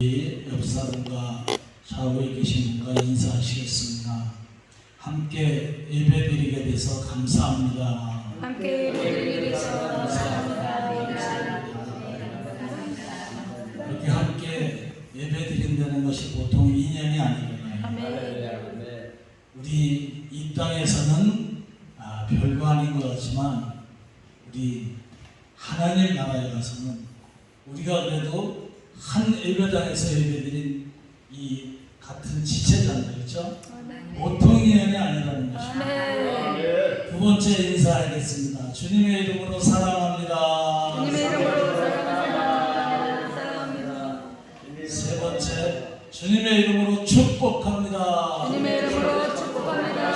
옆사람과 좌우에 계신 분과 인사하시겠습니다. 함께 예배드리게 돼서 감사합니다. 함께 예배드리게 돼서 감사합니다. 이렇게 함께 예배드린다는 것이 보통 인연이 아니거든요. 아멘. 우리 이 땅에서는 별거 아닌 것 같지만 우리 하나님 나라에 가서는 우리가 그래도 한 예배당에서 예배드린 이 같은 지체자인데, 그렇죠? 보통 인연이 아니라는 것입니다. 두 번째 인사하겠습니다. 주님의 이름으로 사랑합니다. 주님의 이름으로 사랑합니다. 세 번째, 주님의 이름으로 축복합니다. 주님의 이름으로 축복합니다.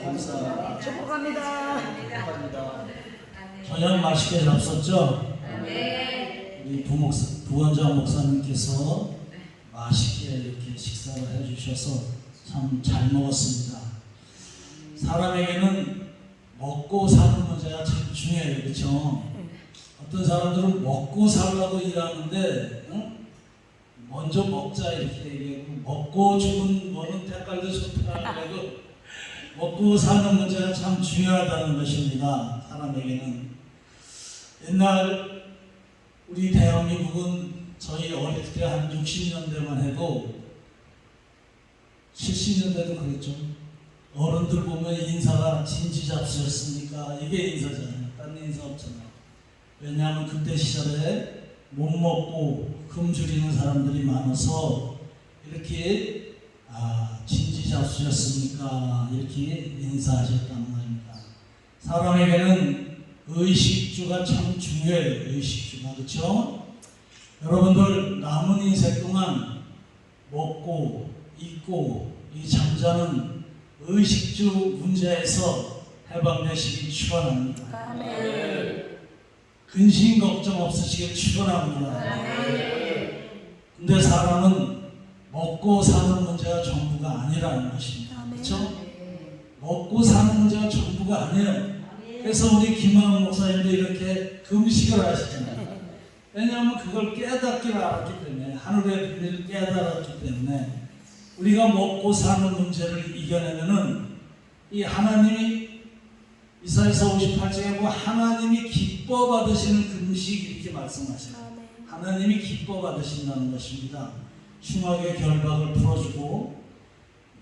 감사합니다. 축복합니다. 저녁 맛있게 잡섰죠? 우리 부원장 목사님께서 맛있게 이렇게 식사를 해주셔서 참 잘 먹었습니다. 사람에게는 먹고 사는 문제가 참 중요해요, 그렇죠? 어떤 사람들은 먹고 살라고 일하는데 먼저 먹자 이렇게 얘기하고 먹고 죽은 거는 때깔도 좋다 그래도 먹고 사는 문제가 참 중요하다는 것입니다. 사람에게는. 옛날 우리 대한민국은 저희 어릴 때 한 60년대만 해도 70년대도 그랬죠. 어른들 보면 인사가 진지잡수였으니까 이게 인사잖아요. 딴 인사 없잖아요. 왜냐하면 그때 시절에 못 먹고 굶주리는 사람들이 많아서 이렇게 진지잡수였으니까 이렇게 인사하셨다는 말입니다. 사람에게는 의식주가 참 중요해요. 의식주가. 그렇죠? 여러분들 남은 인생 동안 먹고 입고 이 잠자는 의식주 문제에서 해방되시길 축원합니다. 근심 걱정 없으시길 축원합니다. 근데 사람은 먹고 사는 문제가 전부가 아니라는 것입니다. 그렇죠? 먹고 사는 문제가 전부가 아니에요. 그래서 우리 김만원 목사님도 이렇게 금식을 하시잖아요. 왜냐하면 그걸 깨닫기를 알았기 때문에, 하늘의 비밀을 깨달았기 때문에 우리가 먹고 사는 문제를 이겨내면은 이 하나님이 이사야서 58장에 보면 하나님이 기뻐 받으시는 금식 이렇게 말씀하셔요. 하나님이 기뻐 받으신다는 것입니다. 흉악의 결박을 풀어주고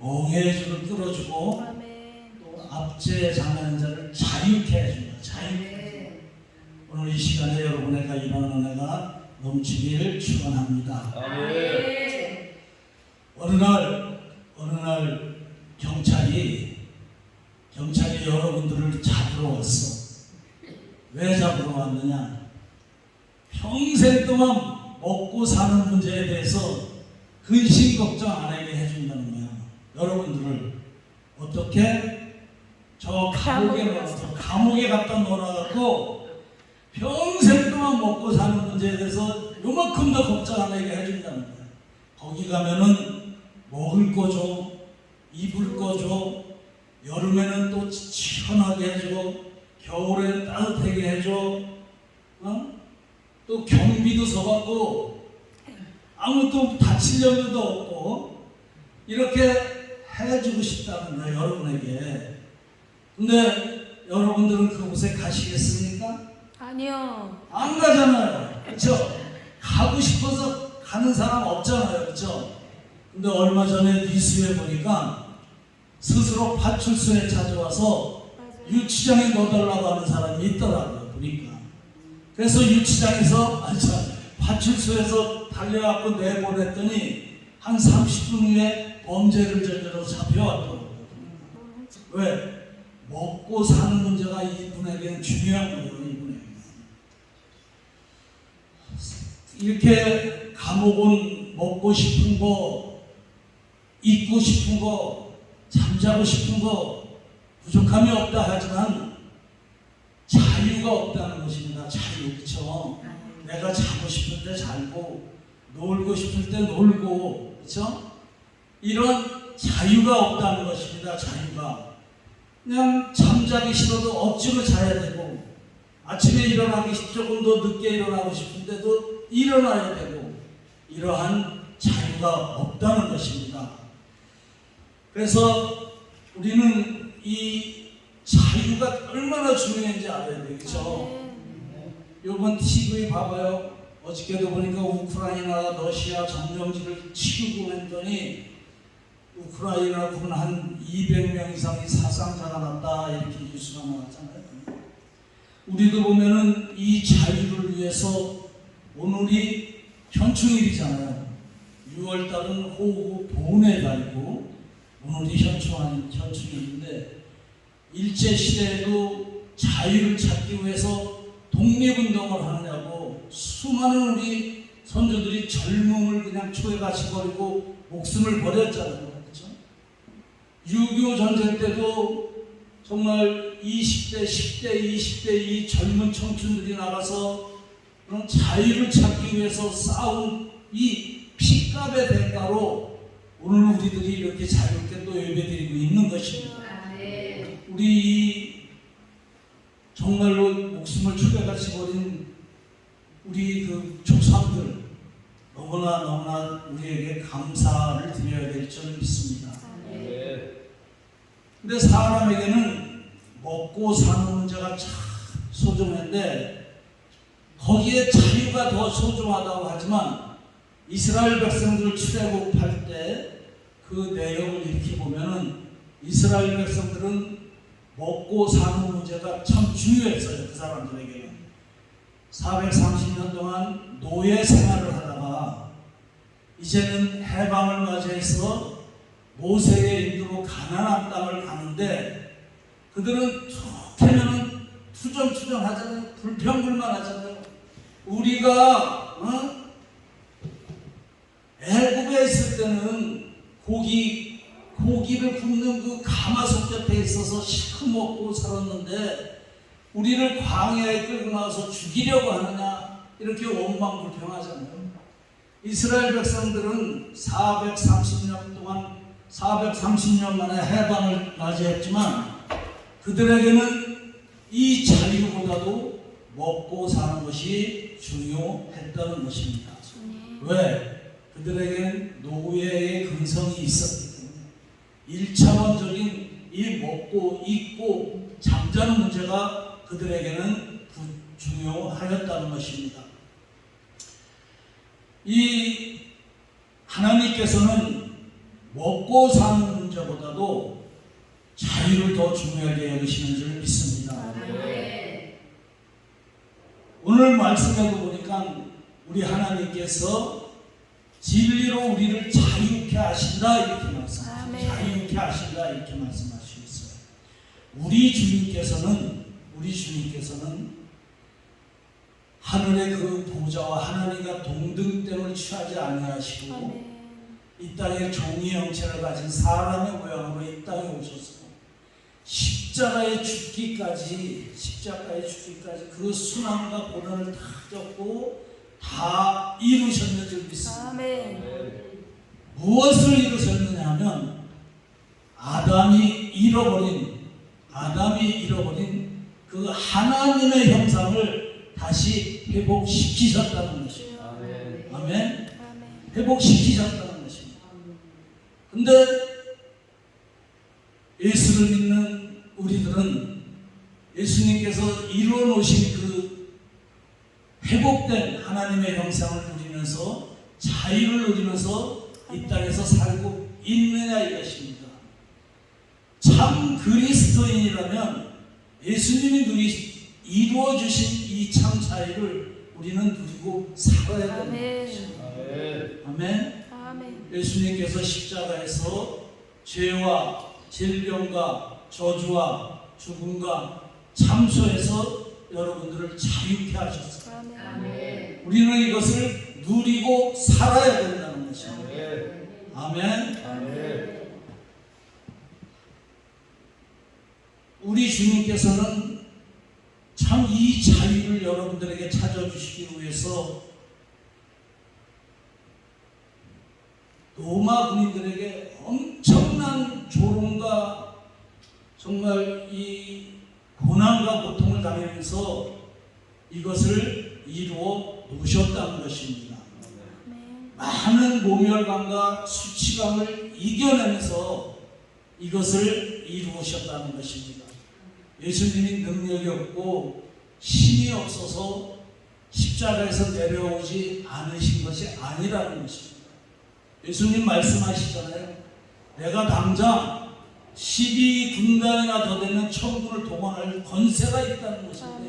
멍해의 줄을 끌어주고 또 압제 장애한 자를 자유케 해줍니다. 자유케. 오늘 이 시간에 여러분에게 이런 은혜가 넘치기를 축원합니다. 어느 날 경찰이 여러분들을 잡으러 왔어. 왜 잡으러 왔느냐? 평생 동안 먹고 사는 문제에 대해서 근심 걱정 안 하게 해준다는 거야. 여러분들을 어떻게 저 감옥에 갖다 놓아갖고 평생 동안 먹고 사는 문제에 대해서 요만큼도 걱정 안 하게 해준다는 거야. 거기 가면은 먹을 거 줘, 입을 거 줘, 여름에는 또 시원하게 해줘, 겨울에는 따뜻하게 해줘, 또 경비도 서받고 아무것도 다칠 염려도 없고 이렇게 해주고 싶다는 거예요, 여러분에게. 근데 여러분들은 그곳에 가시겠습니까? 아니요. 안 가잖아요. 그렇죠? 가고 싶어서 가는 사람 없잖아요. 그렇죠? 근데 얼마 전에 뉴스에 보니까 스스로 파출소에 찾아와서 유치장에 넣어달라고 하는 사람이 있더라고요. 보니까. 그래서 유치장에서 파출소에서 달려갖고 내보냈더니 한 30분 후에 범죄를 저질러서 잡혀왔더라고요. 왜? 먹고 사는 문제가 이분에게는 중요한 거예요. 이분에게. 이렇게 감옥은 먹고 싶은 거, 입고 싶은 거, 잠자고 싶은 거 부족함이 없다 하지만 자유가 없다는 것입니다. 자유. 그렇죠? 내가 자고 싶을 때 자고 놀고 싶을 때 놀고, 그렇죠? 이런 자유가 없다는 것입니다. 자유가. 그냥 잠자기 싫어도 억지로 자야 되고 아침에 일어나기 조금 더 늦게 일어나고 싶은데도 일어나야 되고 이러한 자유가 없다는 것입니다. 그래서 우리는 이 자유가 얼마나 중요한지 알아야 되겠죠. 요번 TV 봐봐요. 어저께도 보니까 우크라이나 러시아 점령지를 치고 했더니 우크라이나 군 한 200명 이상이 사상자가 났다 이렇게 뉴스가 나왔잖아요. 우리도 보면은 이 자유를 위해서 오늘이 현충일이잖아요. 6월달은 호우 보훈의 달이고 오늘이 현충일인데 일제시대에도 자유를 찾기 위해서 독립운동을 하느냐고 수많은 우리 선조들이 젊음을 그냥 초에같이 버리고 목숨을 버렸잖아요. 그렇죠? 6.25 전쟁 때도 정말 20대, 10대, 20대 이 젊은 청춘들이 나가서 그런 자유를 찾기 위해서 싸운 이 피값의 대가로 오늘 우리들이 이렇게 자유롭게 또 예배드리고 있는 것입니다. 우리 정말로 목숨을 초계같이 버린 우리 그 조상들 너무나 우리에게 감사를 드려야 될 줄 믿습니다. 근데 사람에게는 먹고 사는 문제가 참 소중한데 거기에 자유가 더 소중하다고 하지만 이스라엘 백성들을 출애굽할 때 그 내용을 이렇게 보면은 이스라엘 백성들은 먹고 사는 문제가 참 중요했어요. 그 사람들에게는 430년 동안 노예 생활을 하다가 이제는 해방을 맞이해서 모세의 인도로 가나안 땅을 가는데 그들은 툭 하면은 투정투정 하잖아요. 불평불만 하잖아요. 우리가 애굽에 있을 때는 고기를 굽는 그 가마솥 곁에 있어서 시커 먹고 살았는데 우리를 광야에 끌고 나와서 죽이려고 하느냐 이렇게 원망불평하잖아요. 이스라엘 백성들은 430년 만에 해방을 맞이했지만 그들에게는 이 자유보다도 먹고 사는 것이 중요했다는 것입니다. 왜? 그들에게는 노예의 근성이 있었기 때문에 1차원적인 이 먹고 입고 잠자는 문제가 그들에게는 중요하였다는 것입니다. 이 하나님께서는 먹고 사는 문제보다도 자유를 더 중요하게 여기시는 줄 믿습니다. 오늘 말씀에도 보니까 우리 하나님께서 진리로 우리를 자유케 하신다 이렇게 말씀하시고 자유케 하신다 이렇게 말씀하시고 있어요. 우리 주님께서는 하늘의 그 보좌와 하나님과 동등됨을 취하지 아니하시고 이 땅에 종이 형체를 가진 사람의 모양으로 이 땅에 오셔서 십자가에 죽기까지 그 순환과 고난을 다 겪고 다 이루셨는 줄 믿습니다. 무엇을 이루셨느냐 하면 아담이 잃어버린 그 하나님의 형상을 다시 회복시키셨다는 것입니다. 아멘. 회복시키셨다는 것입니다. 근데 예수를 믿는 우리들은 예수님께서 이루어 놓으신 그 회복된 하나님의 형상을 누리면서 자유를 누리면서 이 땅에서 살고 있느냐 이것입니다. 참 그리스도인이라면 예수님이 이루어 주신 이 참 자유를 우리는 누리고 살아야 되는 것입니다. 아멘. 예수님께서 십자가에서 죄와 질병과 저주와 죽음과 참소에서 여러분들을 자유케 하셨어요. 우리는 이것을 누리고 살아야 된다는 것입니다. 아멘. 우리 주님께서는 참 이 자유를 여러분들에게 찾아주시기 위해서 로마 군인들에게 엄청난 조롱과 정말 이 고난과 고통을 당하면서 이것을 이루어 놓으셨다는 것입니다. 많은 모멸감과 수치감을 이겨내면서 이것을 이루셨다는 것입니다. 예수님이 능력이 없고 힘이 없어서 십자가에서 내려오지 않으신 것이 아니라는 것입니다. 예수님 말씀하시잖아요. 내가 당장 12군단이나 더 되는 천군을 동원할 권세가 있다는 것입니다.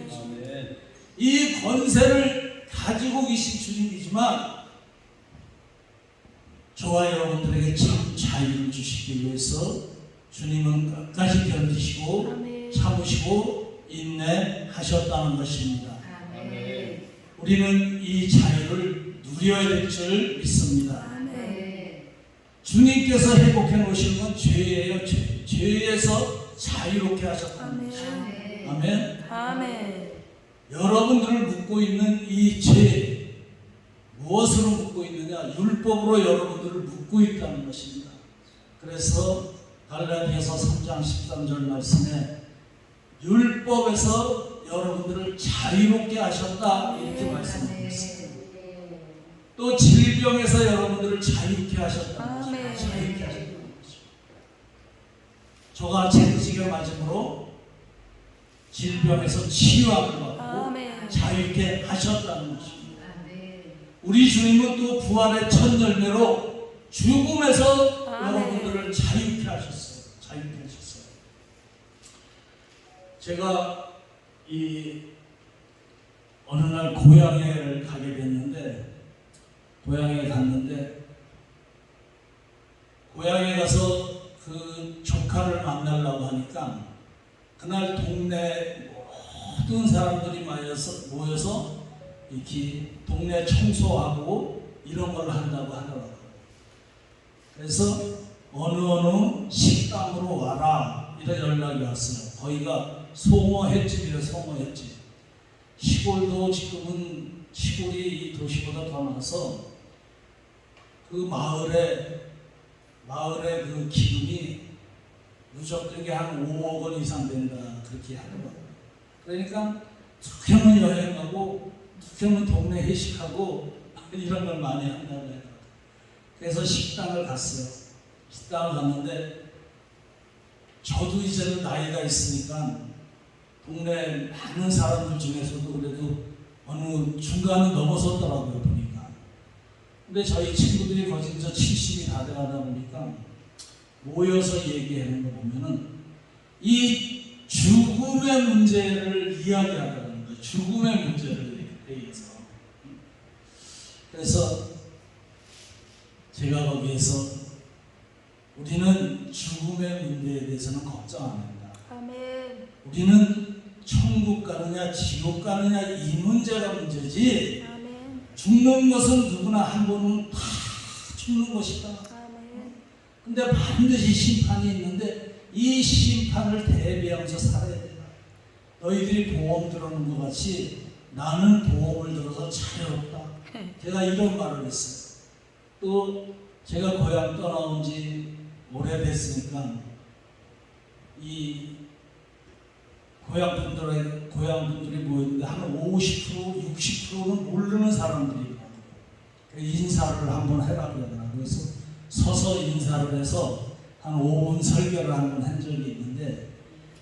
이 권세를 가지고 계신 주님이지만 저와 여러분들에게 참 자유를 주시기 위해서 주님은 끝까지 견디시고 아멘. 참으시고 인내하셨다는 것입니다. 아멘. 우리는 이 자유를 누려야 될 줄 믿습니다. 아멘. 주님께서 회복해 놓으신 건 죄예요. 죄에서 자유롭게 하셨다는 것입니다. 아멘. 아멘. 아멘. 여러분들을 묶고 있는 이 죄, 무엇으로 묶고 있느냐? 율법으로 여러분들을 묶고 있다는 것입니다. 그래서 갈라디아서 3장 13절 말씀에 율법에서 여러분들을 자유롭게 하셨다 이렇게 말씀하고 있습니다. 또 질병에서 여러분들을 자유롭게 하셨다는 것입니다. 아멘. 자유롭게 하셨다는 것입니다. 저가 채찍을 맞음으로 질병에서 치유함을 받고 아멘. 자유롭게 하셨다는 것입니다. 우리 주님은 또 부활의 첫 열매로 죽음에서 아멘. 여러분들을 자유케 하셨어요. 자유케 하셨어요. 제가 어느 날 고향에 가게 됐는데, 고향에 갔는데, 고향에 가서 그 조카를 만나려고 하니까 그날 동네 모든 사람들이 모여서 이렇게 동네 청소하고 이런 걸 한다고 하더라고요. 그래서 어느 식당으로 와라 이런 연락이 왔어요. 거기가 송어횟집이에요. 송어횟집. 시골도 지금은 시골이 이 도시보다 더 나서 그 마을에 그 기금이 누적되게 한 5억 원 이상 된다 그렇게 하더라고요. 그러니까 툭하면 여행 가고 툭하면 동네 회식하고 이런 걸 많이 한다고 해요. 그래서 식당을 갔어요. 식당을 갔는데 저도 이제는 나이가 있으니까 동네 많은 사람들 중에서도 그래도 어느 중간을 넘어섰더라고요 보니까. 근데 저희 친구들이 거의 70이 다 돼가다 보니까 모여서 얘기하는 거 보면은 이 죽음의 문제를 이야기하더라는 거예요. 죽음의 문제를 대해서. 그래서 제가 거기에서 우리는 죽음의 문제에 대해서는 걱정 안 합니다. 아멘. 우리는 천국 가느냐 지옥 가느냐 이 문제가 문제지 아멘. 죽는 것은 누구나 한 번은 다 죽는 것이다. 아멘. 근데 반드시 심판이 있는데 이 심판을 대비하면서 살아야 된다. 너희들이 보험 들어오는 것 같이 나는 보험을 들어서 자유롭다. 제가 이런 말을 했어요. 또 제가 고향 떠나온 지 오래됐으니까 이 고향 분들이 모였는데 한 50%, 60%는 모르는 사람들이거든요. 인사를 한번 해라 그러더라고요. 그래서 서서 인사를 해서 한 5분 설교를 한번 한 적이 있는데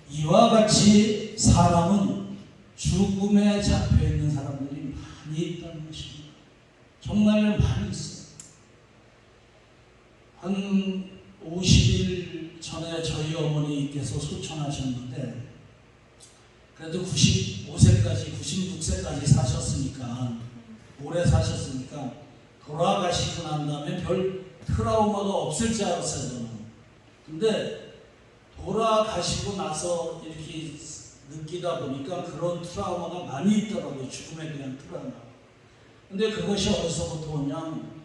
이와 같이 사람은 죽음에 잡혀 있는 사람들이 많이 있다는 것입니다. 정말 많이 있어요. 한 50일 전에 저희 어머니께서 소천하셨는데 그래도 95세까지 96세까지 사셨으니까 오래 사셨으니까 돌아가시고 난 다음에 별 트라우마가 없을 줄 알았어요 저는. 근데 돌아가시고 나서 이렇게 느끼다 보니까 그런 트라우마가 많이 있더라고요. 죽음에 대한 트라우마. 근데 그것이 어디서부터 오냐면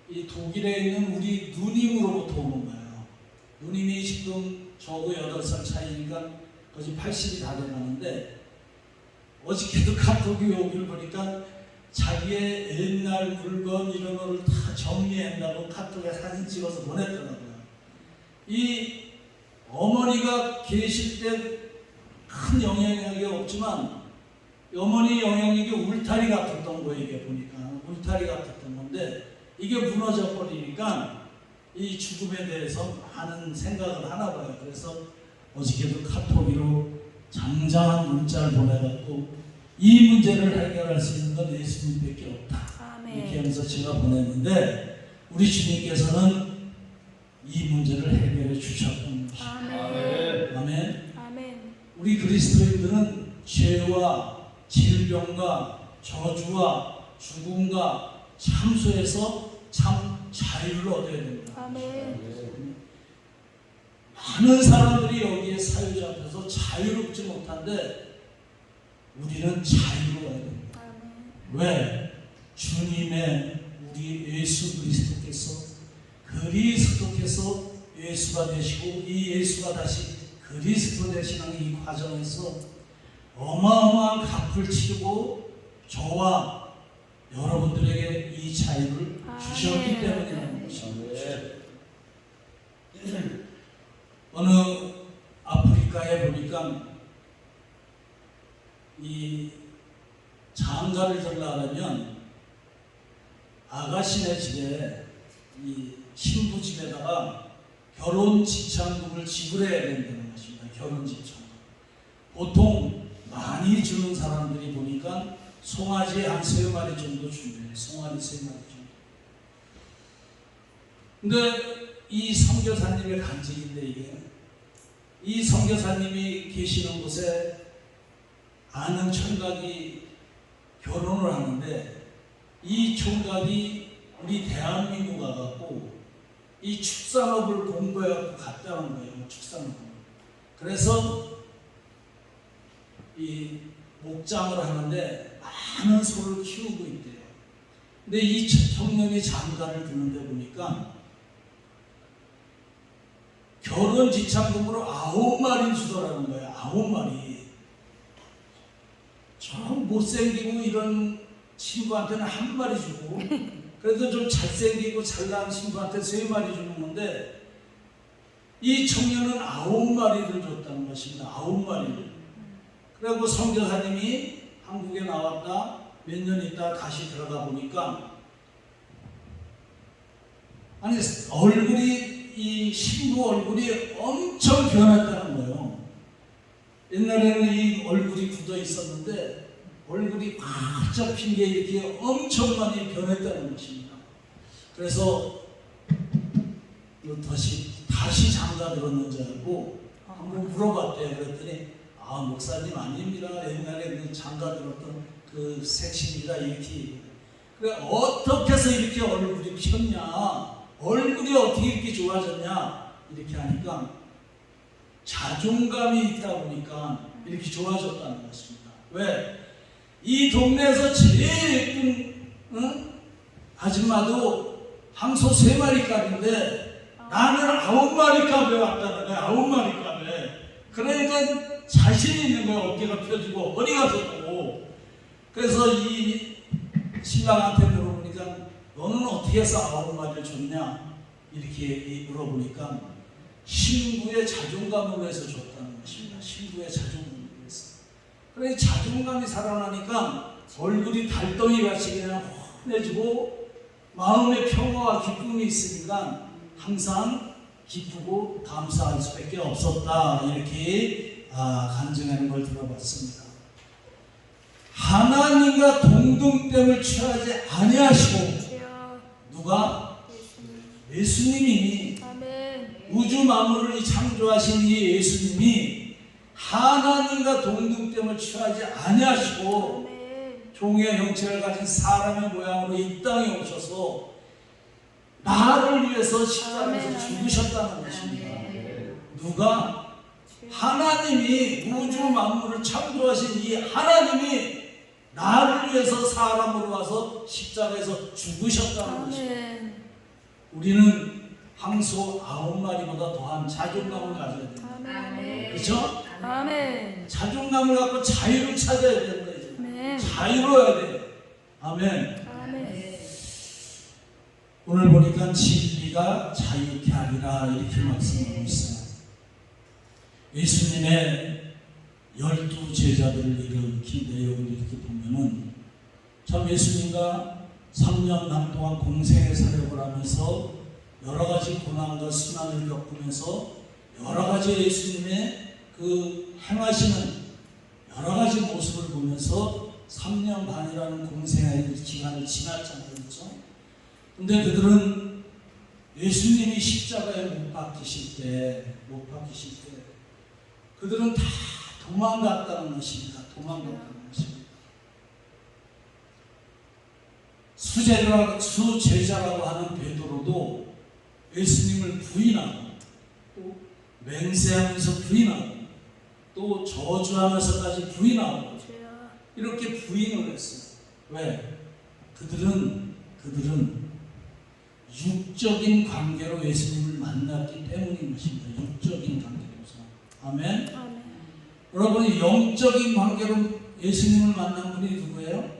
이 독일에 있는 우리 누님으로부터 오는 거예요. 누님이 지금 저하고 8살 차이니까 거의 80이 다 돼가는데 어저께도 카톡이 오길 보니까 자기의 옛날 물건 이런 거를 다 정리한다고 카톡에 사진 찍어서 보냈더라고요. 이 어머니가 계실 때 큰 영향력이 없지만 어머니 영향력이 울타리 같았던 거예요. 이게 보니까 울타리 같았던 건데 이게 무너져 버리니까 이 죽음에 대해서 많은 생각을 하나 봐요. 그래서 어저께도 카톡으로 장장한 문자를 보내갖고 이 문제를 해결할 수 있는 건 예수님밖에 없다. 이렇게 하면서 제가 보냈는데 우리 주님께서는 이 문제를 해결해 주셨던 것입니다. 아멘. 우리 그리스도인들은 죄와 질병과 저주와 죽음과 참소에서 참 자유를 얻어야 됩니다. 많은 사람들이 여기에 사유잡혀서 자유롭지 못한데 우리는 자유로워야 됩니다. 왜? 주님의 우리 예수 그리스도께서 예수가 되시고 이 예수가 다시 그리스도 되시는 이 과정에서 어마어마한 값을 치르고 저와 여러분들에게 이 자유를 주셨기 때문이라는 것입니다. 어느 아프리카에 보니까 이 장가를 들려면 아가씨네 집에 이 신부 집에다가 결혼 지참금을 지불해야 된다는 것입니다. 결혼 지참금. 보통 많이 주는 사람들이 보니까 송아지 한 3마리 정도 준대요. 송아지 3마리 정도. 근데 이 선교사님의 간증인데 이 선교사님이 계시는 곳에 아는 총각이 결혼을 하는데 이 총각이 우리 대한민국 와갖고 이 축산업을 공부해갖고 갔다는 거예요. 축산업을. 그래서 이 목장을 하는데 많은 소를 키우고 있대요. 근데 이 청년이 장가를 드는데 보니까 결혼 지참금으로 9마리 주더라는 거예요. 9마리. 좀 못생기고 이런 친구한테는 1마리 주고 그래도 좀 잘생기고 잘난 친구한테 3마리 주는 건데 이 청년은 9마리를 줬다는 것입니다. 9마리를. 그리고 선교사님이 한국에 나왔다 몇 년 있다 다시 들어가 보니까 아니 얼굴이 이 신부 얼굴이 엄청 변했다는 거예요. 옛날에는 이 얼굴이 굳어 있었는데 얼굴이 꽉 잡힌 게 이렇게 엄청 많이 변했다는 것입니다. 그래서 다시 장가 들었는지 알고 한번 물어봤대요. 그랬더니 목사님 아닙니다. 옛날에 그 장가 들었던 그 색신이라 이렇게. 그래 어떻게 해서 이렇게 얼굴이 폈냐? 얼굴이 어떻게 이렇게 좋아졌냐? 이렇게 하니까 자존감이 있다 보니까 이렇게 좋아졌다는 것입니다. 왜? 이 동네에서 제일 예쁜 아줌마도 항소 3마리 값인데 나는 9마리 값에 왔다는 거야. 9마리 값에. 그러니까 자신 있는 거야. 어깨가 펴지고 허리가 섰고. 그래서 이 신랑한테 물어보니까 너는 어떻게 해서 9마리를 줬냐? 이렇게 물어보니까 신부의 자존감으로 해서 줬다는 것입니다. 신부의 자존감으로 해서. 그래 자존감이 살아나니까 얼굴이 달덩이같이 그냥 환해지고 마음의 평화와 기쁨이 있으니까 항상 기쁘고 감사할 수밖에 없었다. 이렇게 간증하는 걸 들어봤습니다. 하나님과 동등됨을 취하지 아니하시고 누가? 예수님이 우주 만물을 창조하신 이 예수님이 하나님과 동등됨을 취하지 아니하시고 종의 형체를 가진 사람의 모양으로 이 땅에 오셔서 나를 위해서 십자가에서 죽으셨다는 것입니다. 누가? 하나님이 우주 만물을 창조하신 이 하나님이 나를 위해서 사람으로 와서 십자가에서 죽으셨다는 것입니다. 우리는 항소 9마리보다 더한 자존감을 가져야 됩니다. 그렇죠? 자존감을 갖고 자유를 찾아야 되는 거예요. 자유로워야 돼요. 아멘. 오늘 보니까 진리가 자유케 하리라 이렇게 말씀하고 있어요. 예수님의 12 제자들을 일으킨 내용을 이렇게 보면은 참 예수님과 3년 동안 공생의 사역을 하면서 여러 가지 고난과 순환을 겪으면서 여러 가지 예수님의 그 행하시는 여러 가지 모습을 보면서 3년 반이라는 공생의 기간을 지났잖아요. 그렇죠? 근데 그들은 예수님이 십자가에 못 박히실 때 그들은 다 도망갔다는 것입니다. 도망갔다는 것입니다. 수제자라고 하는 베드로도 예수님을 부인하고 또 맹세하면서 부인하고 또 저주하면서까지 부인하고 이렇게 부인을 했어요. 왜? 그들은 육적인 관계로 예수님을 만났기 때문인 것입니다. 육적인 관계로서. 아멘? 아멘. 여러분이 영적인 관계로 예수님을 만난 분이 누구예요?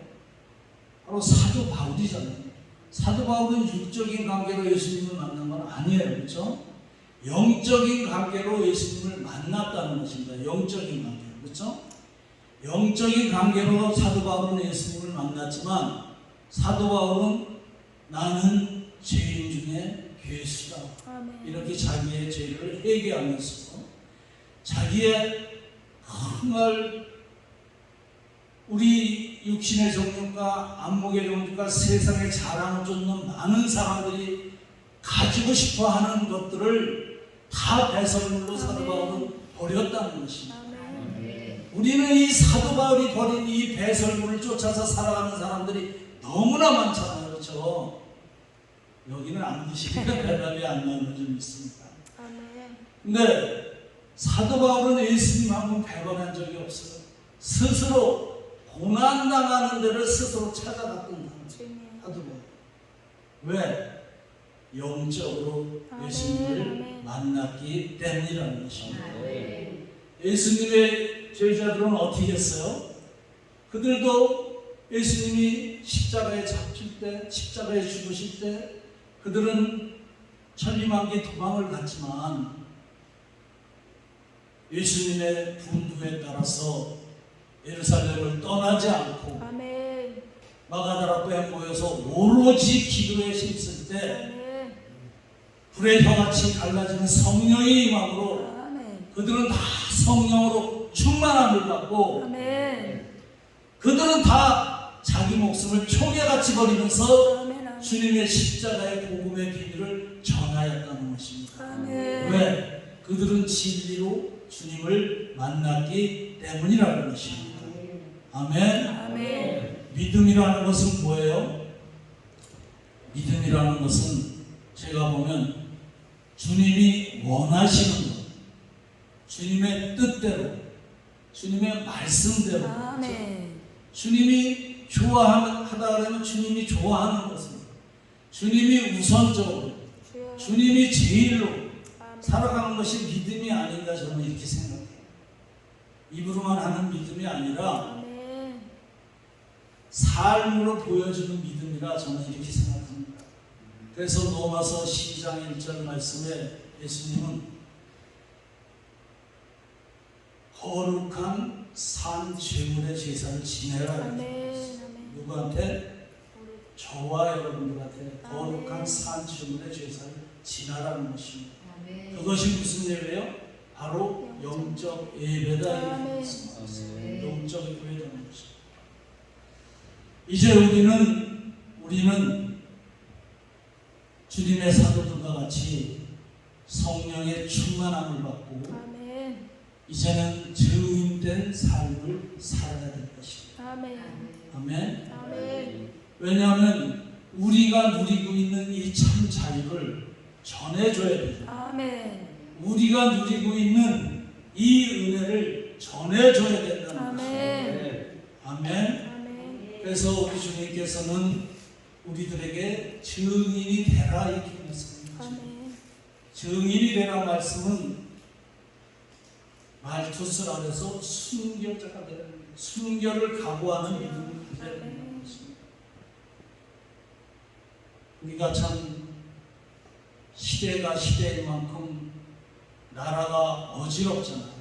바로 사도 바울이잖아요. 사도 바울은 육적인 관계로 예수님을 만난 건 아니에요. 그렇죠? 영적인 관계로 예수님을 만났다는 것입니다. 영적인 관계로. 그렇죠? 영적인 관계로 사도 바울은 예수님을 만났지만 사도 바울은 나는 죄인 중에 괴수다. 아멘. 이렇게 자기의 죄를 회개하면서 자기의 정말 우리 육신의 정욕과 안목의 정욕과 세상의 자랑을 쫓는 많은 사람들이 가지고 싶어하는 것들을 다 배설물로 사도 바울은 버렸다는 것입니다. 아멘. 우리는 이 사도 바울이 버린 이 배설물을 쫓아서 살아가는 사람들이 너무나 많잖아요. 그렇죠? 여기는 안 드시니까 대답이 안 나오는 좀 있습니다. 아멘. 근데 사도 바울은 예수님 한 번 배반한 적이 없어요. 스스로 고난당하는 데를 스스로 찾아갔던 사도 바울. 왜? 영적으로 예수님을 만났기 때문이라는 것입니다. 예수님의 제자들은 어떻게 했어요? 그들도 예수님이 십자가에 잡힐 때, 십자가에 죽으실 때 그들은 천리만기 도망을 갔지만 예수님의 분부에 따라서 예루살렘을 떠나지 않고 아멘. 마가다라포에 모여서 오로지 기도에 힘쓸 때 아멘. 불의 혀같이 갈라지는 성령의 임함으로 아멘. 그들은 다 성령으로 충만함을 받고 아멘. 그들은 다 자기 목숨을 총에같이 버리면서 아멘. 주님의 십자가의 복음의 비밀을 전하였다는 것입니다. 아멘. 왜? 그들은 진리로 주님을 만났기 때문이라는 것입니다. 아멘. 아멘. 믿음이라는 것은 뭐예요? 믿음이라는 것은 제가 보면 주님이 원하시는 것, 주님의 뜻대로, 주님의 말씀대로, 아멘. 주님이 좋아하다 그러면 주님이 좋아하는 것은 주님이 우선적으로, 주님이 제일로 살아가는 것이 믿음이 아닌가 저는 이렇게 생각해요. 입으로만 하는 믿음이 아니라 아멘. 삶으로 보여주는 믿음이라 저는 이렇게 생각합니다. 그래서 로마서 12장 1절 말씀에 예수님은 거룩한 산 제물의 제사를 지내라. 아멘. 누구한테? 저와 여러분들한테 아멘. 거룩한 산 제물의 제사를 지내라는 것입니다. 아멘. 그것이 무슨 예배예요? 바로 영적 예배다. 아멘. 영적 예배라는 것입니다. 이제 우리는 주님의 사도들과 같이 성령의 충만함을 받고 아멘. 이제는 증인된 삶을 살아야 될 것입니다. 아멘. 아멘. 아멘. 왜냐하면 우리가 누리고 있는 이 참 자유를 전해줘야 되죠. 아멘. 우리가 누리고 있는 이 은혜를 전해줘야 된다는 아멘. 것입니다. 아멘. 아멘. 그래서 우리 주님께서는 우리들에게 증인이 되라 이렇게 말씀합니다. 아멘. 증인이 되라 말씀은 말투스라 해서 순결자가 되는 거예요. 순결을 각오하는 믿음을 가져야 된다는 것입니다. 우리가 참 시대가 시대인 만큼 나라가 어지럽잖아요.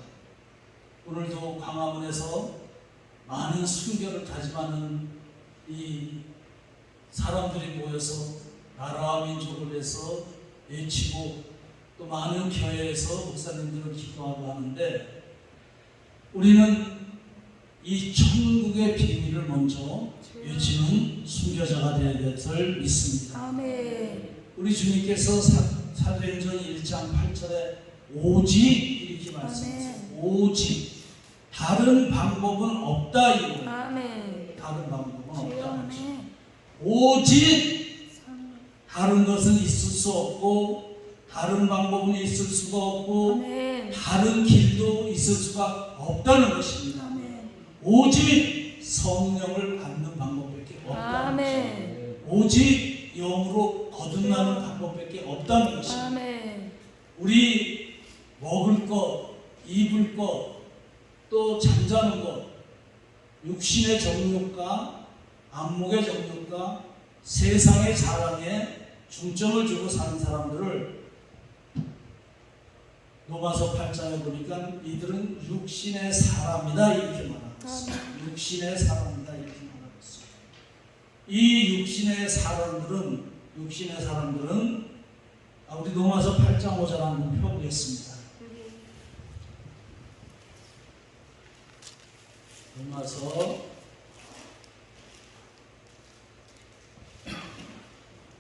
오늘도 광화문에서 많은 순결을 다짐하는 이 사람들이 모여서 나라와 민족을 위해서 외치고 또 많은 교회에서 목사님들을 기도하고 하는데 우리는 이 천국의 비밀을 먼저 외치는 순교자가 되어야 될 것을 믿습니다. 아멘. 우리 주님께서 사도행전 1장 8절에 오직 이렇게 말씀하셨어요. 오직 다른 방법은 없다 이거. 아멘. 다른 방법은 없다. 아멘. 오직 다른 것은 있을 수 없고 다른 방법은 있을 수가 없고 아멘. 다른 길도 있을 수가 없다는 것입니다. 아멘. 오직 성령을 받는 방법밖에 없다. 아멘. 오직 영으로 거듭나는 방법밖에 없다는 것입니다. 아멘. 우리 먹을 것, 입을 것, 또 잠자는 것, 육신의 정욕과 안목의 정욕과 세상의 자랑에 중점을 주고 사는 사람들을 로마서 8장에 보니까 이들은 육신의 사람이다 이렇게 말하고 있어요. 육신의 사람이다 이렇게 말하고 있어요. 이 육신의 사람들은 우리 로마서 8장 5절 한번 펴보겠습니다. 로마서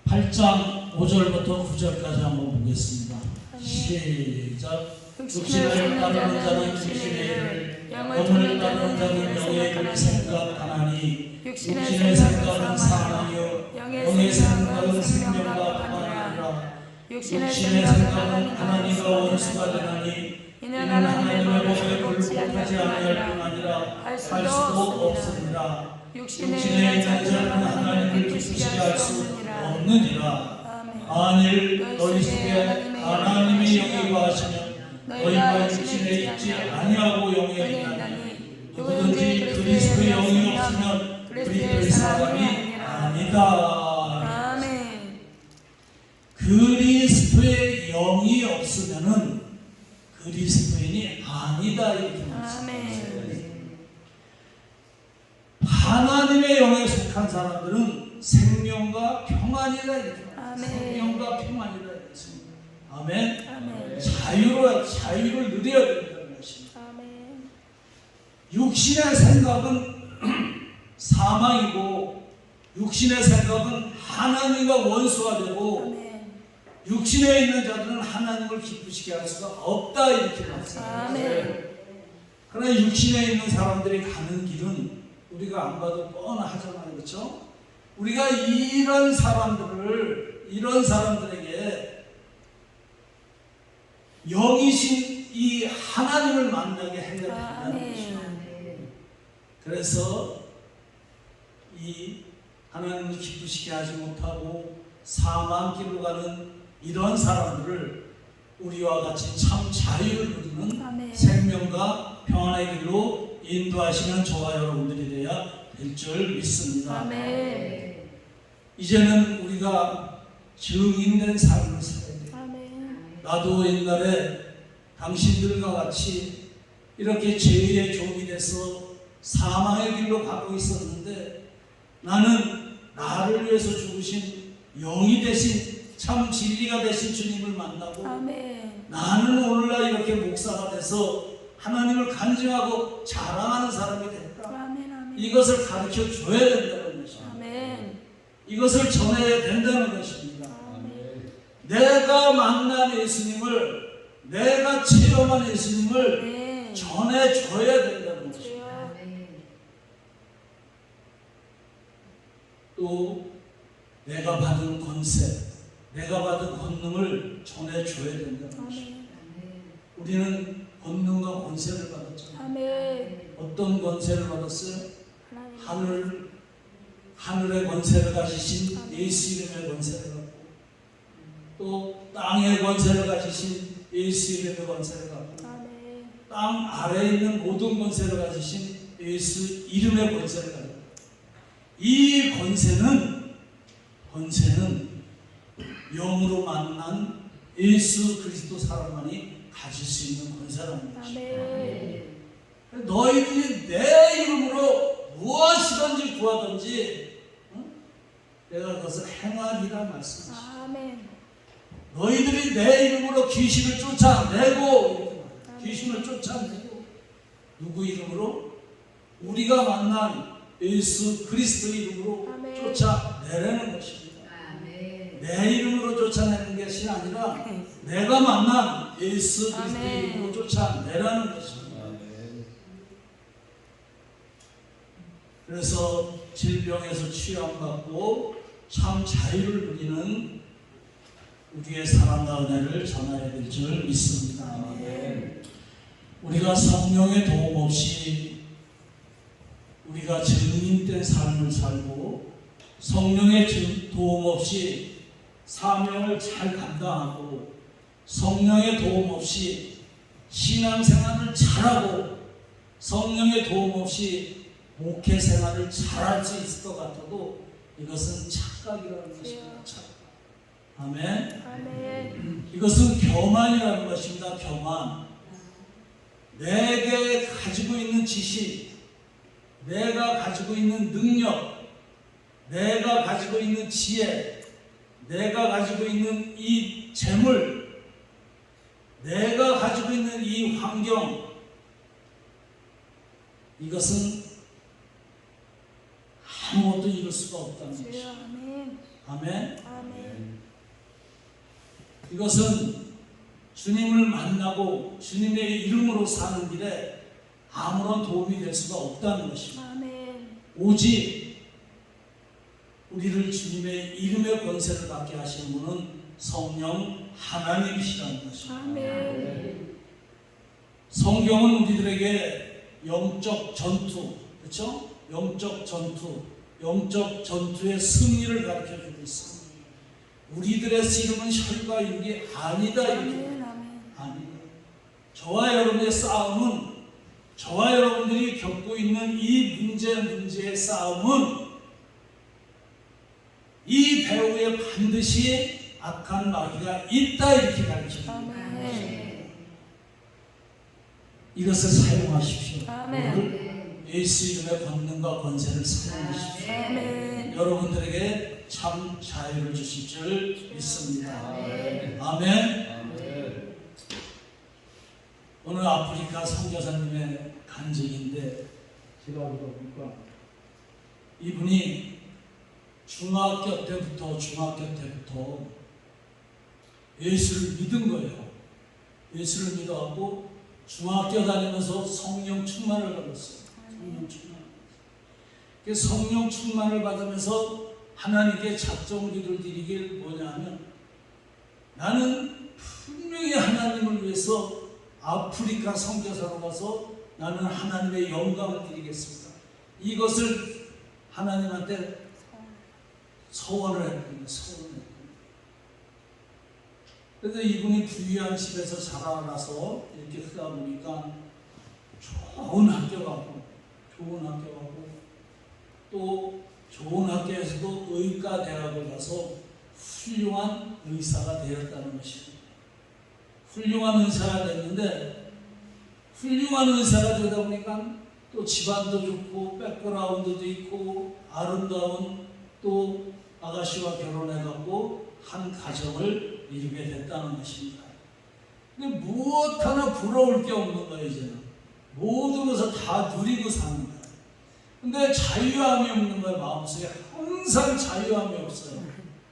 8장 5절부터 9절까지 한번 보겠습니다. 시작. 육신을 따르는 자는 육신의 일을, 영을 따르는 자는 영의 일을 생각하나니 육신의 생각은 사망이요 영의 생각은 생명과 평안이라. 육신의 생각은 하나님과 원수가 되나니 이는 하나님의 법에 굴복하지 아니할 뿐 아니라 할 수도 없으니라. 육신에 있는 자는 하나님을 기쁘시게 할 수 없느니라. 만일 너희 속에 하나님의 영이 거하시면 너희가 육신에 있지 아니하고 영에 있나니 누구든지 그리스도의 영이 없으면 그리스도의 사람이 아니다. 아멘. 그리스도의 영이 없으면은 그리스도인이 아니다 이렇게 말씀하셨어요. 하나님의 영에 속한 사람들은 생명과 평안이라 이렇게 말합니다. 생명과 평안이라 했습니다. 아멘. 아멘. 자유를 누려야 된다는 것입니다. 아멘. 육신의 생각은 사망이고 육신의 생각은 하나님과 원수가 되고 아멘. 육신에 있는 자들은 하나님을 기쁘시게 할 수가 없다 이렇게 말씀합니다. 아멘. 그러나 육신에 있는 사람들이 가는 길은 우리가 안 봐도 뻔하잖아요, 그렇죠? 우리가 이런 사람들에게 영이신 이 하나님을 만나게 해야 된다는 것이죠. 그래서 이 하나님을 기쁘시게 하지 못하고 사망길로 가는 이런 사람들을 우리와 같이 참 자유를 누리는 아멘. 생명과 평안의 길로 인도하시는 저와 여러분들이 되어야 될 줄 믿습니다. 아멘. 이제는 우리가 증인된 삶을 살아야 돼요. 아멘. 나도 옛날에 당신들과 같이 이렇게 죄의 종이 돼서 사망의 길로 가고 있었는데 나는 나를 위해서 죽으신 영이 되신 참 진리가 되신 주님을 만나고 아멘. 나는 오늘날 이렇게 목사가 돼서 하나님을 간증하고 자랑하는 사람이 됐다. 아멘. 아멘. 이것을 가르쳐 줘야 된다는 것입니다. 아멘. 이것을 전해야 된다는 것입니다. 아멘. 내가 만난 예수님을, 내가 체험한 예수님을 아멘. 전해줘야 된다는 것입니다. 또 내가 받은 권세, 내가 받은 권능을 전해줘야 된다는 것입니다. 아멘. 우리는 권능과 권세를 받았죠. 아멘. 어떤 권세를 받았어요? 하나님. 하늘의 권세를 가지신 예수 이름의 권세를 갖고 또 땅의 권세를 가지신 예수 이름의 권세를 갖고 아멘. 땅 아래에 있는 모든 권세를 가지신 예수 이름의 권세를 갖고 이 권세는 영으로 만난 예수 그리스도 사람만이 가질 수 있는 권세라는 것입니다. 아멘. 너희들이 내 이름으로 무엇이든지 구하든지 내가 그것을 행하리라 말씀하시죠. 아멘. 너희들이 내 이름으로 귀신을 쫓아내고, 귀신을 쫓아내고, 누구 이름으로? 우리가 만난 예수 그리스도 이름으로 아멘. 쫓아내라는 것입니다. 아멘. 내 이름으로 쫓아내는 것이 아니라 내가 만난 예수 그리스도 아멘. 이름으로 쫓아내라는 것입니다. 그래서 질병에서 치유받고 참 자유를 누리는 우리의 사랑과 은혜를 전해야 될 줄 믿습니다. 우리가 성령의 도움 없이 우리가 증인된 삶을 살고 성령의 도움 없이 사명을 잘 감당하고 성령의 도움 없이 신앙생활을 잘하고 성령의 도움 없이 목회 생활을 잘할 수 있을 것 같아도 이것은 착각이라는 것입니다. 착각. 아멘. 아멘. 이것은 교만이라는 것입니다. 교만. 내게 가지고 있는 지식, 내가 가지고 있는 능력, 내가 가지고 있는 지혜, 내가 가지고 있는 이 재물, 내가 가지고 있는 이 환경, 이것은 아무것도 이룰 수가 없다는 주여. 것이죠. 아멘. 아멘. 아멘. 이것은 주님을 만나고 주님의 이름으로 사는 길에 아무런 도움이 될 수가 없다는 것입니다. 아멘. 오직 우리를 주님의 이름의 권세를 갖게 하시는 분은 성령 하나님이시라는 것입니다. 아멘. 성경은 우리들에게 영적 전투, 그렇죠? 영적 전투, 영적 전투의 승리를 가르쳐 주고 있습니다. 우리들의 씨름은 혈과 육이 아니다. 이렇게. 아멘. 아멘. 아니다. 저와 여러분의 싸움은, 저와 여러분들이 겪고 있는 이 문제의 싸움은 이 배후에 반드시 악한 마귀가 있다, 이렇게 가르칩니다. 아멘. 이것을 사용하십시오. 아멘. 오늘 예수 이름의 권능과 권세를 사용하십시오. 아멘. 여러분들에게 참 자유를 주실 줄 믿습니다. 아멘. 아멘. 오늘 아프리카 선교사님의 간증인데 제가 보니까 이분이 중학교 때부터 예수를 믿은 거예요. 예수를 믿어갖고 중학교 다니면서 성령 충만을 받았어요. 성령 충만. 성령 충만을 받으면서 하나님께 작정 기도를 드리길 뭐냐면, 나는 분명히 하나님을 위해서 아프리카 선교사로 가서 나는 하나님의 영광을 드리겠습니다. 이것을 하나님한테 서원을 했거든요. 그런데 이분이 부유한 집에서 자라나서 이렇게 크다 보니까 좋은 학교 가고 또 좋은 학교에서도 의과 대학을 가서 훌륭한 의사가 되었다는 것입니다. 훌륭한 의사가 됐는데, 훌륭한 의사가 되다 보니까 또 집안도 좋고 백그라운드도 있고 아름다운 또 아가씨와 결혼해갖고 한 가정을 이루게 됐다는 것입니다. 근데 무엇 하나 부러울 게 없는 거예요. 이제는 모든 것을 다 누리고 사는 거예요. 근데 자유함이 없는 거예요. 마음속에 항상 자유함이 없어요.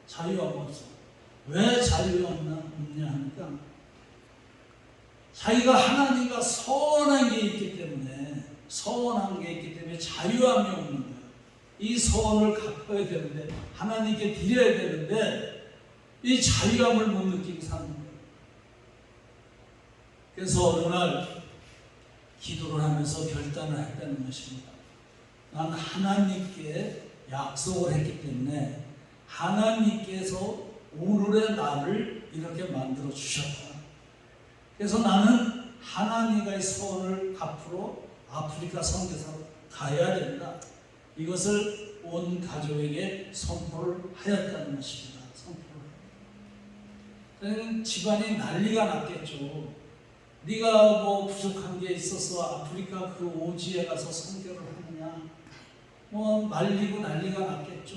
자유함이 없어. 왜 자유함이 없냐 하니까 자기가 하나님과 서운한 게 있기 때문에 자유함이 없는 거예요. 이 서원을 갚아야 되는데, 하나님께 드려야 되는데 이 자유함을 못 느끼고 사는 거예요. 그래서 어느 날 기도를 하면서 결단을 했다는 것입니다. 난 하나님께 약속을 했기 때문에 하나님께서 오늘의 나를 이렇게 만들어 주셨다. 그래서 나는 하나님과의 서원을 갚으러 아프리카 선교사로 가야 된다. 이것을 온 가족에게 선포를 하였다는 것입니다. 선포를. 집안이 난리가 났겠죠. 네가 뭐 부족한 게 있어서 아프리카 그 오지에 가서 선교를 하느냐, 뭐 말리고 난리가 났겠죠.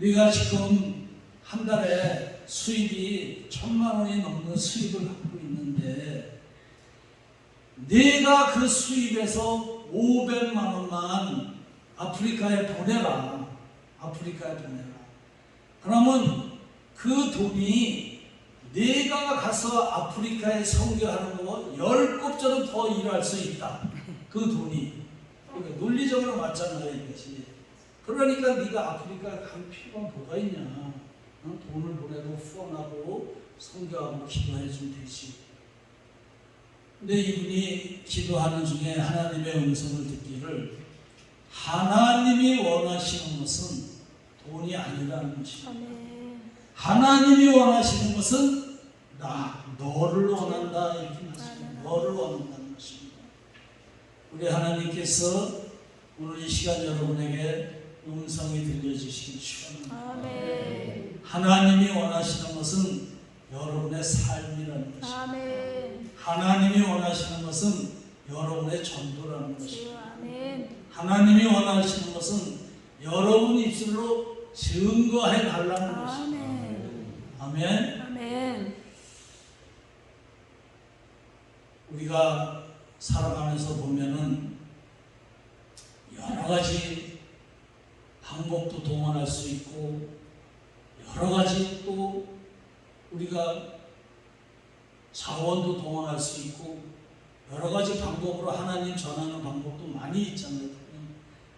네가 지금 한 달에 수입이 1,000만 원이 넘는 수입을 갖고 있는데 네가 그 수입에서 500만 원만 아프리카에 보내라. 아프리카에 보내라. 그러면 그 돈이 네가 가서 아프리카에 선교하는 거 10곱절은 더 일할 수 있다. 그 돈이. 그러니까 논리적으로 맞잖아요, 이것이. 그러니까 네가 아프리카 갈 필요가 뭐가 있냐. 돈을 보내고 후원하고 선교하고 기도해주면 되지. 근데 이분이 기도하는 중에 하나님의 음성을 듣기를 하나님이 원하시는 것은 돈이 아니라는 것입니다. 하나님이 원하시는 것은 너를 원한다 이렇게 말씀합니다. 너를 원한다는 것입니다. 우리 하나님께서 오늘 이 시간 여러분에게 음성이 들려주시기 축원합니다. 하나님이 원하시는 것은 여러분의 삶이라는 것입니다. 하나님이 원하시는 것은 여러분의 전도라는 것입니다. 하나님이 원하시는 것은 여러분 입술로 증거해 달라는 것입니다. 아멘. 우리가 살아가면서 보면은 여러 가지 방법도 동원할 수 있고 여러 가지 또 우리가 자원도 동원할 수 있고 여러 가지 방법으로 하나님 전하는 방법도 많이 있잖아요.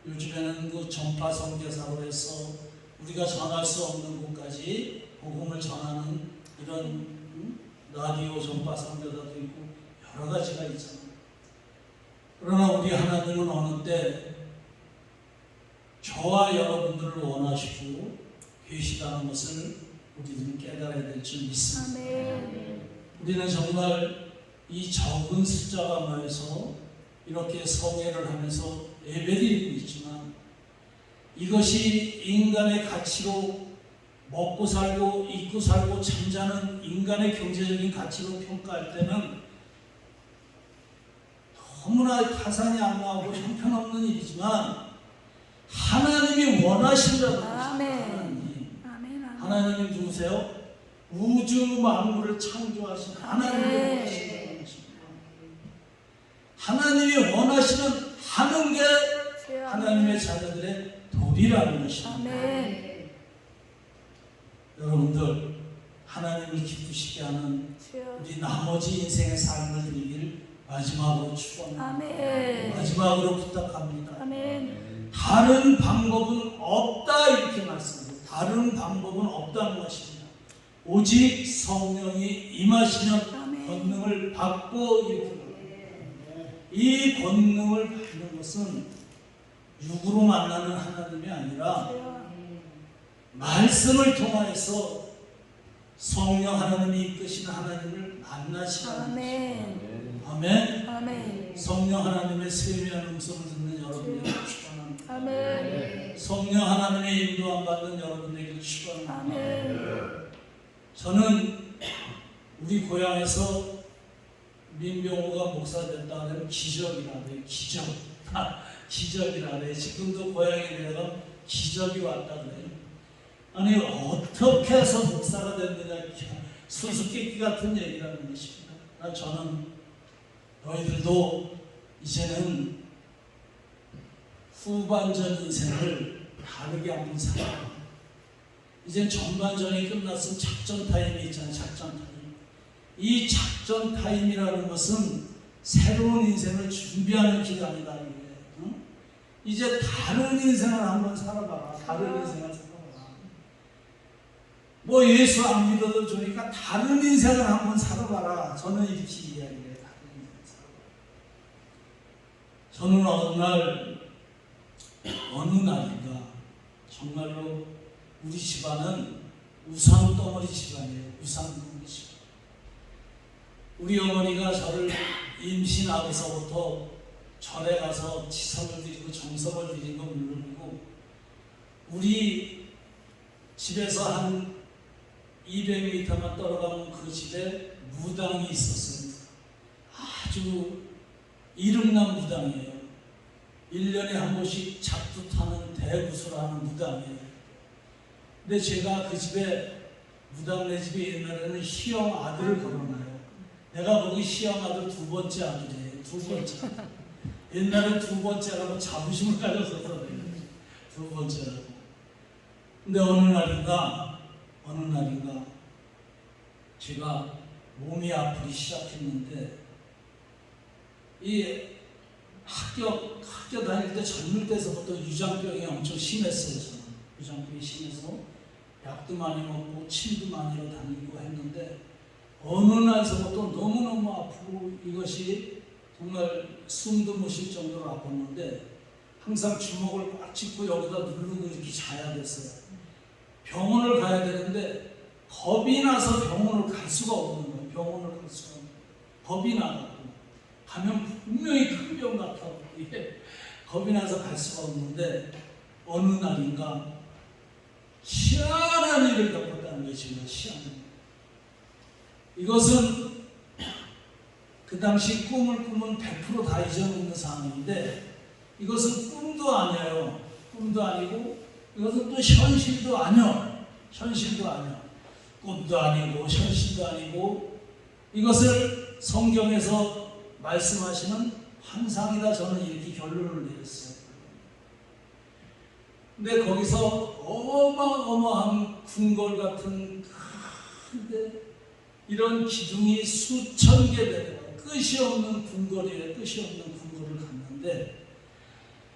요즘에는 그 전파 선교사로 해서 우리가 전할 수 없는 곳까지 복음을 전하는 이런 라디오 전파 선교사도 있고 여러 가지가 있잖아요. 그러나 우리 하나님은 어느 때 저와 여러분들을 원하시고 계시다는 것을 우리들은 깨달아야 될 줄 믿습니다. 우리는 정말 이 적은 숫자가 모여서 이렇게 성회를 하면서 예배드리고 있지만 이것이 인간의 가치로 먹고 살고 입고 살고 잠자는 인간의 경제적인 가치로 평가할 때는 너무나 타산이 안 나오고 형편없는 일이지만 하나님이 원하신다는 것입니다. 하나님이 누구세요? 우주 만물을 창조하신 하나님이 원하신다는 것입니다. 하나님이 원하시는 하는 게 하나님의 자녀들의 도리라는 것입니다. 여러분들 하나님을 기쁘시게 하는 우리 나머지 인생의 삶을 드리길 마지막으로 축원합니다. 마지막으로 부탁합니다. 다른 방법은 없다 이렇게 말씀합니다. 다른 방법은 없다는 것입니다. 오직 성령이 임하시면 권능을 받고 이렇게 말합니다. 이 권능을 받는 것은 육으로 만나는 하나님이 아니라 말씀을 통하여서 성령 하나님이 이끄시는 하나님을 만나시라는 것입니다. 아멘. 성령 하나님의 세미한 음성을 듣는 여러분에게 축원합니다. 성령 하나님의 인도함 받는 여러분에게 축원합니다. 저는 우리 고향에서 민병호가 목사 됐다 하면 기적이라 그래요. 기적이라 그래요. 지금도 고향에 내려가면 기적이 왔다 그래요. 아니 어떻게 해서 목사가 됐느냐 수수께끼 같은 얘기라는 것입니다. 저는 너희들도 이제는 후반전 인생을 다르게 한번 살아라. 이젠 전반전이 끝났으면 작전 타임이 있잖아요. 작전 타임. 이 작전 타임이라는 것은 새로운 인생을 준비하는 기간이다. 응? 이제 다른 인생을 한번 살아봐라. 다른 인생을 살아봐라. 뭐 예수 안 믿어도 좋으니까 다른 인생을 한번 살아봐라. 저는 이렇게 이야기해요. 다른 인생 살아봐라. 저는 어느 날인가 정말로 우리 집안은 우상덩어리 집안이에요. 우상덩어리 집안. 우리 어머니가 저를 임신하고서부터 절에 가서 지성을 드리고 정성을 드린 건 물론이고 우리 집에서 한 200m만 떨어가면 그 집에 무당이 있었어요. 아주 이름난 무당이에요. 1년에 한 번씩 작두 타는 대구슬하는 무당이에요. 근데 제가 그 집에 무당네 집에 옛날에는 시형 아들을 걸어놔요. 내가 거기 시형 아들 두 번째 아들이에요. 두 번째. 옛날에 두 번째라고 자부심을 가졌었어요. 두 번째라고. 근데 어느 날인가 제가 몸이 아프기 시작했는데 이 학교 다닐 때 젊을 때서부터 유장병이 엄청 심했어요. 저는 유장병이 심해서 약도 많이 먹고 침도 많이 다니고 했는데 어느 날서부터 너무너무 아프고 이것이 정말 숨도 못 쉴 정도로 아팠는데 항상 주먹을 꽉 쥐고 여기다 누르고 이렇게 자야 됐어요. 병원을 가야 되는데 겁이 나서 병원을 갈 수가 없는 거예요. 병원을 갈 수가 없는 거예요. 겁이 나갖고 가면 분명히 큰 병 같아요. 이게 겁이 나서 갈 수가 없는데 어느 날인가 희한한 일을 겪었다는 것입니다. 희한한 일. 이것은 그 당시 꿈을 꾸면 100% 다 잊어먹는 상황인데 이것은 꿈도 아니에요. 꿈도 아니고 이것은 또 현실도 아니요. 현실도 아니요. 꿈도 아니고 현실도 아니고 이것을 성경에서 말씀하시는 환상이다. 저는 이렇게 결론을 내렸어요. 근데 거기서 어마어마한 궁궐 같은 큰데 이런 기둥이 수천 개 되고 끝이 없는 궁궐이에요. 끝이 없는 궁궐을 갔는데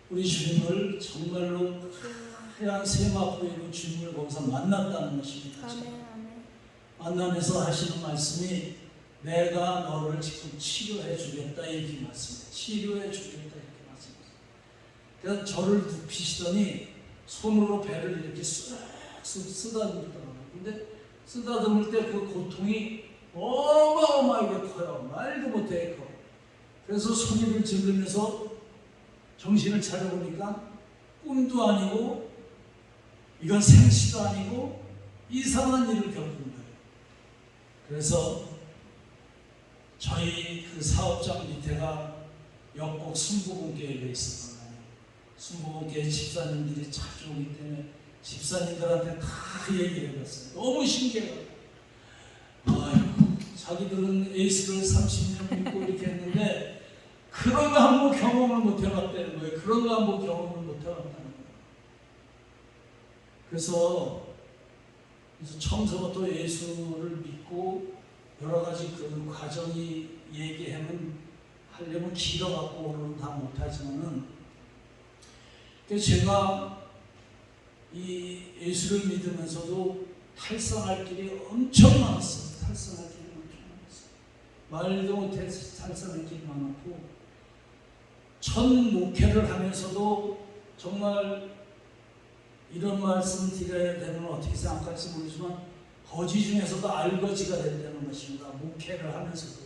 우리 주님을 정말로 하얀 세마포이로 주님을 거기서 만났다는 것입니다. 만나면서 하시는 말씀이 내가 너를 지금 치료해 주겠다 이렇게 말씀해요. 치료해 주겠다 이렇게 말씀해요. 그래서 저를 눕히시더니 손으로 배를 이렇게 쓰다듬더라고요. 근데 쓰다듬을 때 그 고통이 어마어마하게 커요. 말도 못해 커. 그래서 소리를 지르면서 정신을 차려보니까 꿈도 아니고 이건 생시도 아니고 이상한 일을 겪은 거예요. 그래서 저희 그 사업장 밑에가 역곡 순복음교회가 있었거든요. 순복음교회 집사님들이 자주 오기 때문에 집사님들한테 다 얘기를 해봤어요. 너무 신기해요. 자기들은 예수를 30년 믿고 이렇게 했는데 그런 거 한 번 경험을 못 해봤다는 거예요. 그런 거 한 번 경험을 못 해봤다는 거예요. 그래서 처음부터 예수를 믿고 여러 가지 그 과정이 하려면 길어갖고 오늘은 다 못하지만은 제가 이 예수를 믿으면서도 탈선할 길이 엄청 많았어요. 탈선할 길이 엄청 많았어요. 말도 못해 탈선할 길이 많았고 첫 목회를 하면서도 정말 이런 말씀 드려야 되면 어떻게 생각할지 모르지만 거지 중에서도 알거지가 된다는 것입니다. 목회를 하면서도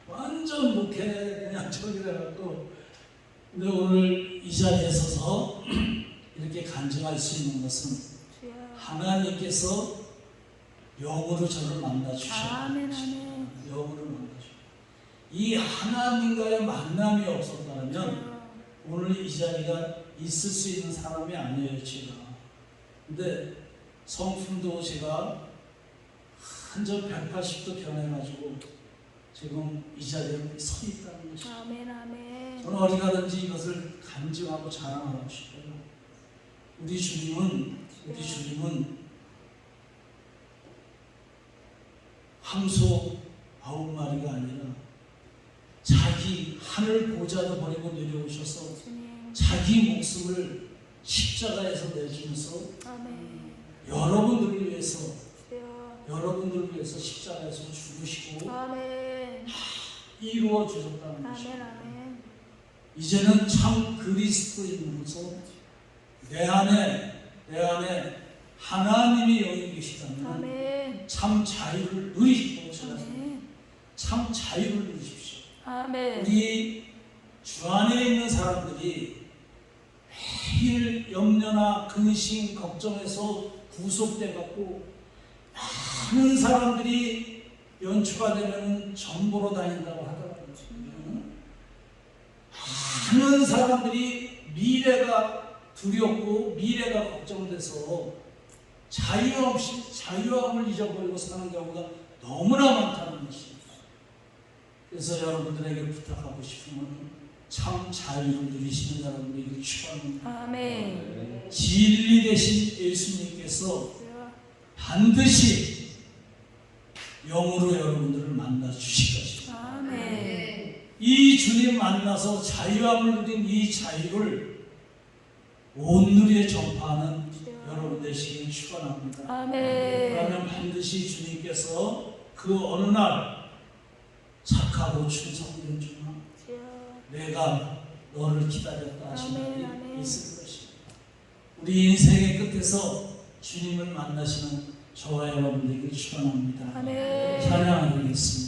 완전 목회 그냥 저기래갖고 근데 오늘 이 자리에 서서 이렇게 간증할 수 있는 것은 하나님께서 영으로 저를 만나주셨다. 영으로 만나주셨다. 이 하나님과의 만남이 없었다면 오늘 이 자리가 있을 수 있는 사람이 아니에요. 제가. 근데 성품도 제가 한점 180도 변해가지고 지금 이 자리에 서 있다는 것입니다. 저는 어디 가든지 이것을 간증하고 자랑하고 싶어요. 우리 주님은 황소 9마리가 아니라 자기 하늘 보좌도 버리고 내려오셔서 자기 목숨을 십자가에서 내주면서 여러분들을 위해서 십자가에서 죽으시고 이루어 주셨다는 것입니다. 이제는 참 그리스도인으로서 내 안에 하나님이 영이 계시다면 참 자유를 누리시고 참 자유를 누리십시오. 우리 주 안에 있는 사람들이 매일 염려나 근심, 걱정에서 구속돼갖고 많은 사람들이 연초가 되면 정보로 다닌다고 하더라고요. 많은 사람들이 미래가 두렵고 미래가 걱정돼서 자유함을 잊어버리고 사는 경우가 너무나 많다는 것입니다. 그래서 여러분들에게 부탁하고 싶으면 참 자유를 누리시는 여러분들에게 축원합니다. 아멘. 진리 대신 예수님께서 반드시 영으로 여러분들을 만나 주실 것입니다. 아멘. 이 주님 만나서 자유함을 누린 이 자유를 온누리에 전파하는 여러분 되시길 축원합니다. 아멘. 그러면 반드시 주님께서 그 어느 날 착하고 충성된 종아 내가 너를 기다렸다 하시는 아멘, 일이 아멘. 있을 것입니다. 우리 인생의 끝에서 주님을 만나시는 저와 여러분들에게 축원합니다. 아멘. 찬양하겠습니다.